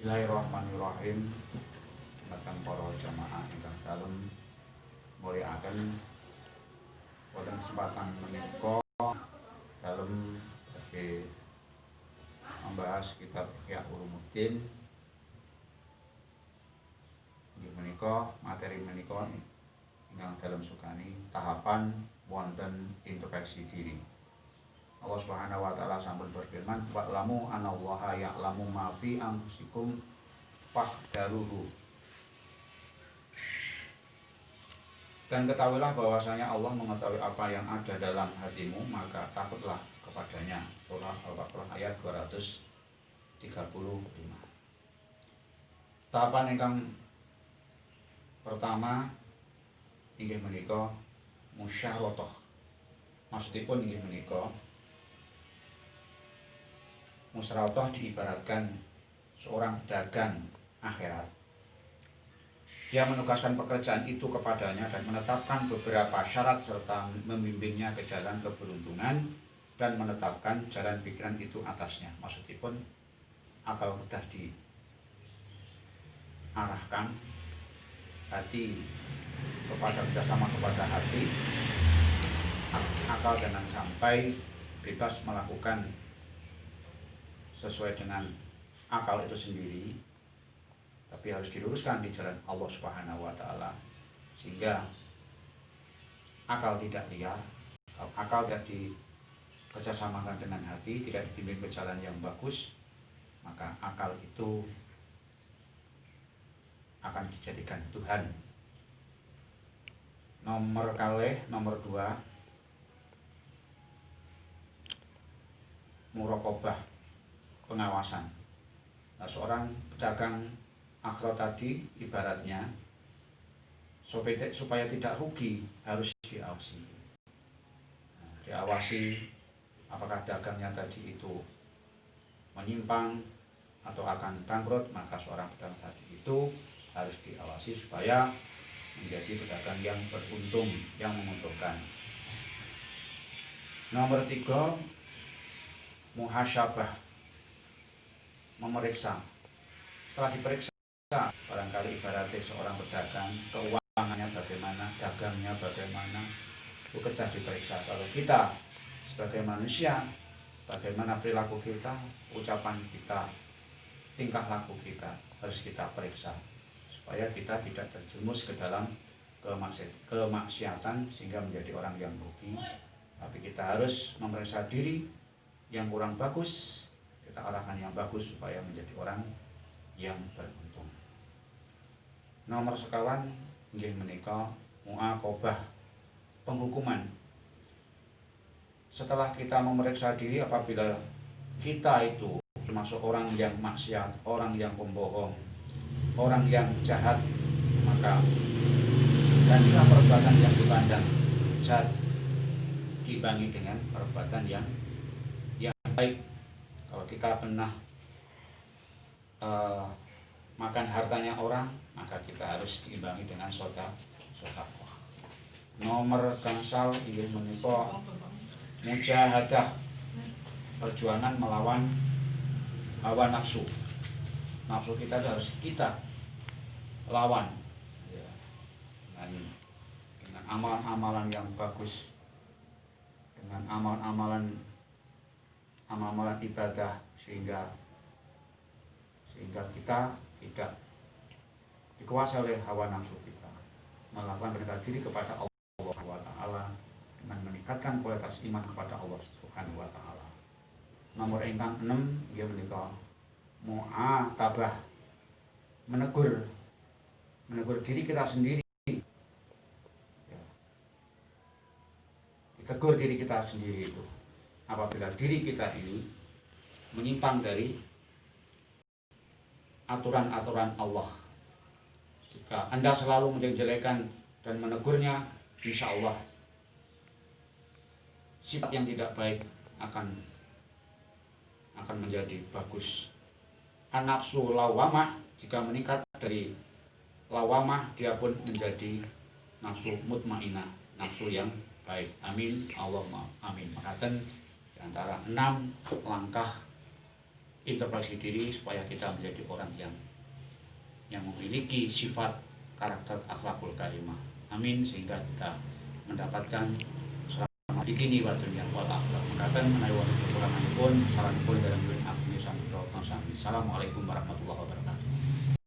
Bismillahirrahmanirrahim. Datang para jamaah ingkang dalem mulyakaken wonten kesempatan menika dalem badhe membahas kitab Ihya Ulumuddin. Inggih menika materi menika ingkang dalem sukani tahapan wonten introspeksi diri. Allah Subhanahu wa taala sampun berfirman, "Wa'lamu anallaha ya'lamu ma fi anfusikum fahdharuhu." Dan ketahuilah bahwasanya Allah mengetahui apa yang ada dalam hatimu, maka takutlah kepadanya. Surah Al-Baqarah ayat 235. Tahapan ingkang pertama inggih menika musyawarah. Maksudipun inggih menika musyawarah diibaratkan seorang pedagang akhirat. Dia menugaskan pekerjaan itu kepadanya dan menetapkan beberapa syarat serta membimbingnya ke jalan keberuntungan dan menetapkan jalan pikiran itu atasnya. Maksudipun akal kedah diarahkan, hati kepada kerjasama kepada hati, akal jangan sampai bebas melakukan sesuai dengan akal itu sendiri, tapi harus diluruskan di jalan Allah Subhanahu wa taala, sehingga akal tidak liar, akal tidak dikerjasamakan dengan hati, tidak dibimbing ke jalan yang bagus, maka akal itu akan dijadikan Tuhan. Nomor 2, muraqabah, pengawasan. Nah, seorang pedagang akhirat tadi ibaratnya supaya tidak rugi harus diawasi. Nah, diawasi apakah dagangnya tadi itu menyimpang atau akan bangkrut, maka seorang pedagang tadi itu harus diawasi supaya menjadi pedagang yang beruntung, yang menguntungkan. Nomor 3, muhasyabah, memeriksa. Setelah diperiksa, barangkali ibaratnya seorang pedagang, keuangannya bagaimana, dagangnya bagaimana, itu kedah diperiksa. Kalau kita sebagai manusia, bagaimana perilaku kita, ucapan kita, tingkah laku kita, harus kita periksa supaya kita tidak terjerumus ke dalam kemaksiatan sehingga menjadi orang yang rugi. Tapi kita harus memeriksa diri, yang kurang bagus kita arahkan yang bagus supaya menjadi orang yang beruntung. Nomor sekawan inggih menika muaqabah, penghukuman. Setelah kita memeriksa diri, apabila kita itu termasuk orang yang maksiat, orang yang pembohong, orang yang jahat, maka gantilah perbuatan yang dipandang jahat diimbangi dengan perbuatan yang baik. Kalau kita pernah makan hartanya orang, maka kita harus diimbangi dengan sedekah. Nomor gangsal inggih menika mujahadah, perjuangan melawan hawa nafsu. Nafsu kita harus kita lawan dengan amalan-amalan yang bagus, dengan amalan-amalan ibadah, sehingga kita tidak dikuasai oleh hawa nafsu kita, melakukan mendekatkan diri kepada Allah Subhanahu wa taala dengan meningkatkan kualitas iman kepada Allah Subhanahu wa taala. Nomor ingkang 6 inggih menika mu'atabah, menegur diri kita sendiri. Ditegur diri kita sendiri itu apabila diri kita ini menyimpang dari aturan-aturan Allah. Jika Anda selalu menjelek-jelekan dan menegurnya, insya Allah sifat yang tidak baik akan menjadi bagus. An-nafsu lawamah, jika meningkat dari lawamah, dia pun menjadi nafsu mutmainah, nafsu yang baik. Amin, Allahumma amin. Makaten antara 6 langkah introspeksi diri supaya kita menjadi orang yang memiliki sifat karakter akhlakul karimah. Amin, sehingga kita mendapatkan selamat di dini wa dunya wal akhirah. Mengatakan menawi wonten kekuranganipun saranipun dalam agni samudra kang sami. Assalamualaikum warahmatullahi wabarakatuh.